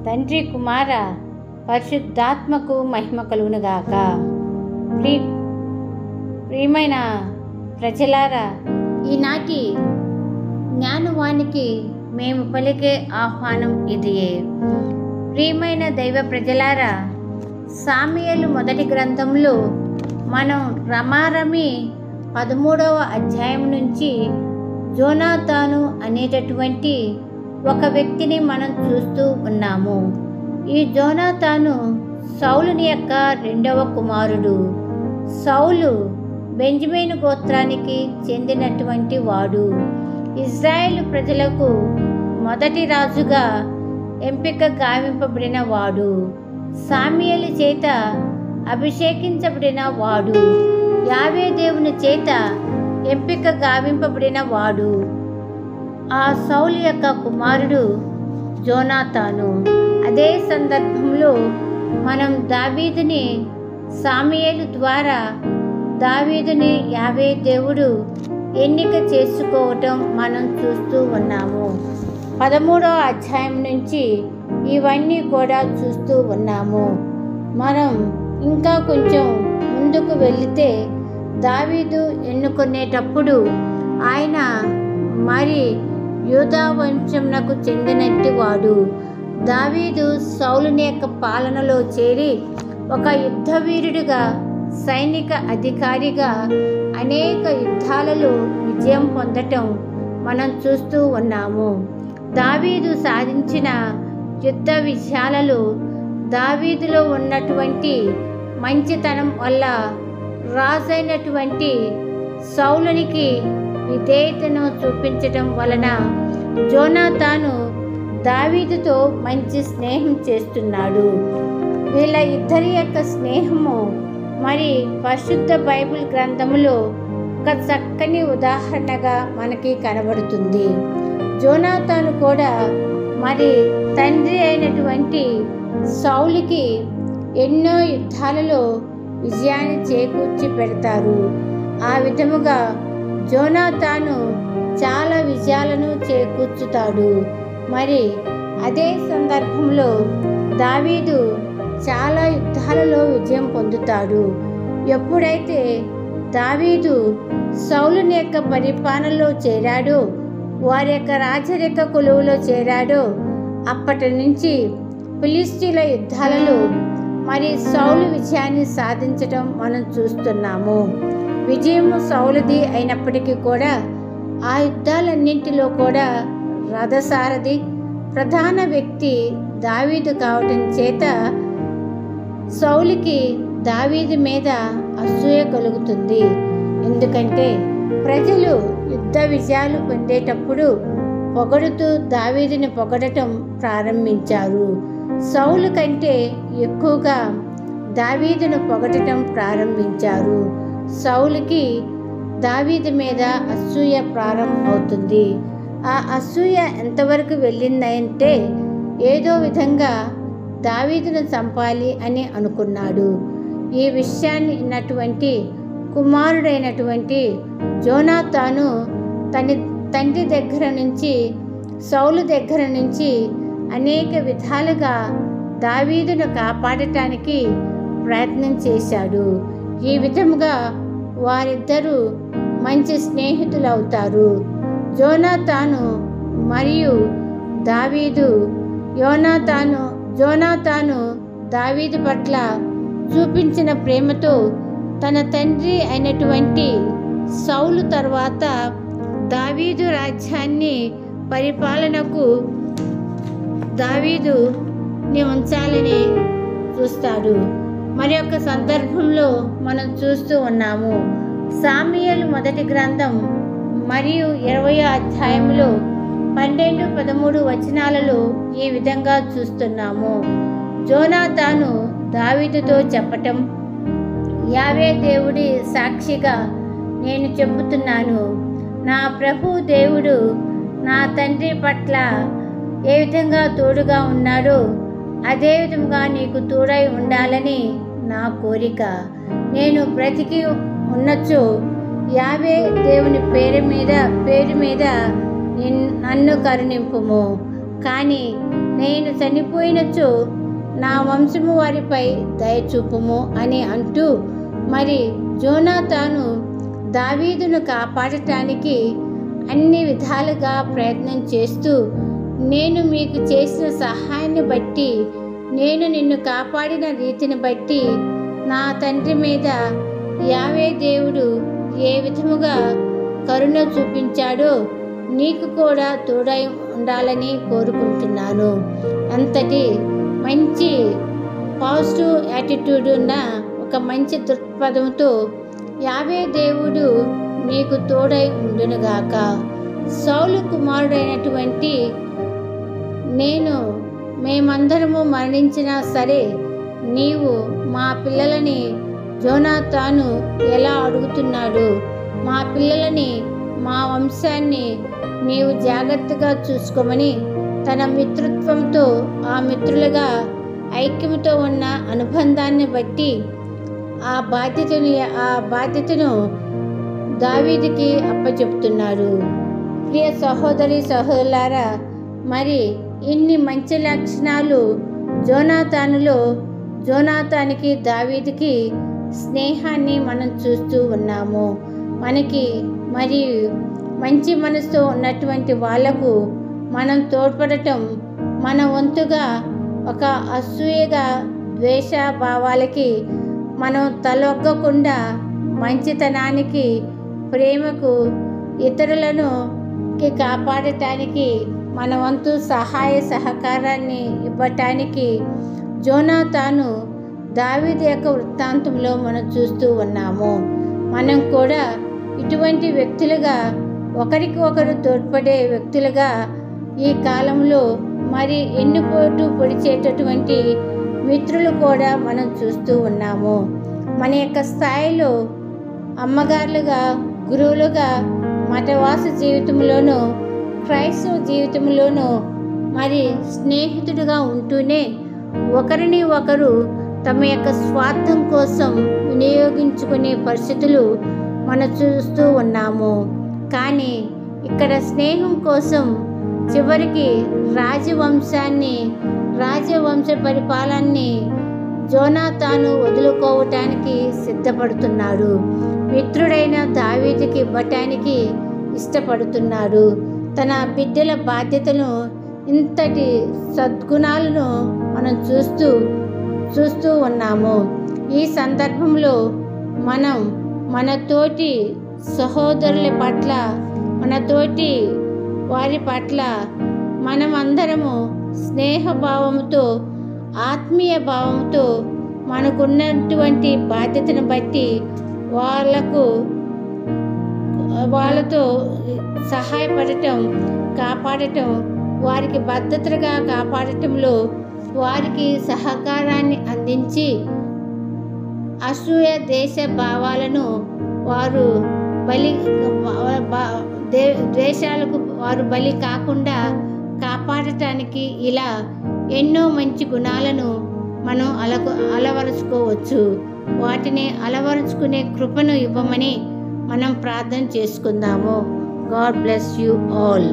తండ్రి కుమార పరిశుద్ధాత్మకు మహిమ కలుగునుగాక. ప్రియమైన ప్రజలారా, ఈనాటి జ్ఞానవానికి మేము పలికే ఆహ్వానం ఇదియే. ప్రియమైన దైవ ప్రజలారా, సామెయలు మొదటి గ్రంథంలో మనం రమారమి 13వ అధ్యాయం నుంచి జోనాతాను అనేటటువంటి ఒక వ్యక్తిని మనం చూస్తూ ఉన్నాము. ఈ జోనాతాను సౌలుని యొక్క 2వ కుమారుడు. సౌలు బెంజమిను గోత్రానికి చెందినటువంటి వాడు. ఇజ్రాయేలు ప్రజలకు మొదటి రాజుగా ఎంపిక గావింపబడిన వాడు. సామ్యుయేలు చేత అభిషేకించబడిన వాడు. యావే దేవుని చేత ఎంపిక గావింపబడిన వాడు. ఆ సౌలు యొక్క కుమారుడు జోనాతాను. అదే సందర్భంలో మనం దావీదుని సామ్యుయేలు ద్వారా దావీదుని యావే దేవుడు ఎన్నిక చేసుకోవటం మనం చూస్తూ ఉన్నాము. 13వ అధ్యాయం నుంచి ఇవన్నీ కూడా చూస్తూ ఉన్నాము. మనం ఇంకా కొంచెం ముందుకు వెళితే దావీదు ఎన్నుకునేటప్పుడు ఆయన మరి యూదా వంశమునకు చెందినట్టి వాడు. దావీదు సౌలుని యొక్క పాలనలో చేరి ఒక యుద్ధ వీరుడిగా, సైనిక అధికారిగా అనేక యుద్ధాలలో విజయం పొందటం మనం చూస్తూ ఉన్నాము. దావీదు సాధించిన యుద్ధ విజయాలలో దావీదులో ఉన్నటువంటి మంచితనం వల్ల రాజైనటువంటి సౌలునికి విధేయతను చూపించటం వలన జోనాతాను దావీదుతో మంచి స్నేహం చేస్తున్నాడు. వీళ్ళ ఇద్దరి యొక్క స్నేహము మరి పరిశుద్ధ బైబిల్ గ్రంథములో ఒక చక్కని ఉదాహరణగా మనకి కనబడుతుంది. జోనాతాను కూడా మరి తండ్రి అయినటువంటి సౌలుకి ఎన్నో యుద్ధాలలో విజయాన్ని చేకూర్చి పెడతారు. ఆ విధముగా జోనాతాను చాలా విజయాలను చేకూర్చుతాడు. మరి అదే సందర్భంలో దావీదు చాలా యుద్ధాలలో విజయం పొందుతాడు. ఎప్పుడైతే దావీదు సౌలుని యొక్క పరిపాలనలో చేరాడో, వారి యొక్క రాజరిక కొలువులో చేరాడో, అప్పటి నుంచి ఫిలిష్తీయుల యుద్ధాలలో మరి సౌలు విజయాన్ని సాధించడం మనం చూస్తున్నాము. విజయము సౌలుది అయినప్పటికీ కూడా ఆ యుద్ధాలన్నింటిలో కూడా రథసారథి ప్రధాన వ్యక్తి దావీదు కావటం చేత సౌలుకి దావీదు మీద అసూయ కలుగుతుంది. ఎందుకంటే ప్రజలు యుద్ధ విజయాలు పొందేటప్పుడు పొగడుతూ దావీదుని పొగడటం ప్రారంభించారు. సౌలు కంటే ఎక్కువగా దావీదును పొగడటం ప్రారంభించారు. సౌలుకి దావీదు మీద అసూయ ప్రారంభమవుతుంది. ఆ అసూయ ఎంతవరకు వెళ్ళిందంటే ఏదో విధంగా దావీదును చంపాలి అని అనుకున్నాడు. ఈ విషయాన్ని విన్నటువంటి కుమారుడైనటువంటి జోనాతాను తన తండ్రి దగ్గర నుంచి, సౌలు దగ్గర నుంచి అనేక విధాలుగా దావీదును కాపాడటానికి ప్రయత్నం చేశాడు. ఈ విధముగా వారిద్దరూ మంచి స్నేహితులు అవుతారు. జోనాతాను మరియు దావీదు. జోనాతాను దావీదు పట్ల చూపించిన ప్రేమతో తన తండ్రి అయినటువంటి సౌలు తర్వాత దావీదు రాజ్యాన్ని పరిపాలనకు దావీదుని ఉంచాలని చూస్తాడు. మరి ఒక సందర్భంలో మనం చూస్తూ ఉన్నాము. సామ్యుయేలు మొదటి గ్రంథం మరియు 20వ అధ్యాయంలో 12, 13 వచనాలలో ఈ విధంగా చూస్తున్నాము. జోనాతాను దావీదుతో చెప్పటం, యావే దేవుడి సాక్షిగా నేను చెబుతున్నాను, నా ప్రభు దేవుడు నా తండ్రి పట్ల ఏ విధంగా తోడుగా ఉన్నాడో అదే విధంగా నీకు తోడై ఉండాలని నా కోరిక. నేను బ్రతికి ఉన్నచో యావే దేవుని పేరు మీద నన్ను కరుణింపుము. కానీ నేను చనిపోయినచో నా వంశము వారిపై దయచూపుము అని అంటూ మరి జోనాతాను దావీదును కాపాడటానికి అన్ని విధాలుగా ప్రయత్నం చేస్తూ, నేను మీకు చేసిన సహాయాన్ని బట్టి, నేను నిన్ను కాపాడిన రీతిని బట్టి నా తండ్రి మీద యావే దేవుడు ఏ విధముగా కరుణ చూపించాడో నీకు కూడా తోడై ఉండాలని కోరుకుంటున్నాను. అంతటి మంచి పాజిటివ్ యాటిట్యూడ్ ఉన్న ఒక మంచి దృక్పథంతో యావే దేవుడు నీకు తోడై ఉండునుగాక. సౌలు కుమారుడైనటువంటి మేమందరము మరణించినా సరే నీవు మా పిల్లలని జోనాతాను ఎలా అడుగుతున్నాడు, మా పిల్లలని మా వంశాన్ని నీవు జాగ్రత్తగా చూసుకోమని తన మిత్రత్వంతో ఆ మిత్రులుగా ఐక్యంతో ఉన్న అనుబంధాన్ని బట్టి ఆ బాధ్యతను దావీదుకి అప్పచెప్తున్నాడు. ప్రియ సహోదరి సహోదరులారా, మరి ఇన్ని మంచి లక్షణాలు జోనాతానికి దావీదుకి స్నేహాన్ని మనం చూస్తూ ఉన్నాము. మనకి మరి మంచి మనసుతో ఉన్నటువంటి వాళ్లకు మనం తోడ్పడటం మన వంతుగా ఒక అసూయగా ద్వేష భావాలకి మనం తలొగ్గకుండా మంచితనానికి, ప్రేమకు, ఇతరులను కాపాడటానికి మన వంతు సహాయ సహకారాన్ని ఇవ్వటానికి జోనాతాను దావీదు యొక్క వృత్తాంతంలో మనం చూస్తూ ఉన్నాము. మనం కూడా ఇటువంటి వ్యక్తులుగా ఒకరికి ఒకరు తోడ్పడే వ్యక్తులుగా ఈ కాలంలో మరి ఎన్నుపోటు పొడిచేటటువంటి మిత్రులు కూడా మనం చూస్తూ ఉన్నాము. మన యొక్క స్థాయిలో అమ్మగారులుగా, గురువులుగా, మతవాస జీవితంలోనూ క్రైస్తవ జీవితంలోనూ మరి స్నేహితుడిగా ఉంటూనే ఒకరిని ఒకరు తమ యొక్క స్వార్థం కోసం వినియోగించుకునే పరిస్థితులు మనం చూస్తూ ఉన్నాము. కానీ ఇక్కడ స్నేహం కోసం చివరికి రాజవంశ పరిపాలనని జోనాతాను వదులుకోవటానికి సిద్ధపడుతున్నాడు. మిత్రుడైన దావీదుకి ఇవ్వటానికి ఇష్టపడుతున్నాడు. తన బిడ్డల బాధ్యతను, ఇంతటి సద్గుణాలను మనం చూస్తూ ఉన్నాము. ఈ సందర్భంలో మనం మన తోటి సహోదరుల పట్ల, మన తోటి వారి పట్ల మనం అందరము స్నేహభావంతో, ఆత్మీయ భావంతో మనకున్నటువంటి బాధ్యతను బట్టి వాళ్ళతో సహాయపడటం, కాపాడటం, వారికి భద్రతగా కాపాడటంలో వారికి సహకారాన్ని అందించి అసూయ దేశ భావాలను వారు ద్వేషాలకు వారు బలి కాకుండా కాపాడటానికి ఇలా ఎన్నో మంచి గుణాలను మనం అలవరుచుకోవచ్చు. వాటిని అలవరుచుకునే కృపను ఇవ్వమని మనం ప్రార్థన చేసుకుందాము. God bless you all.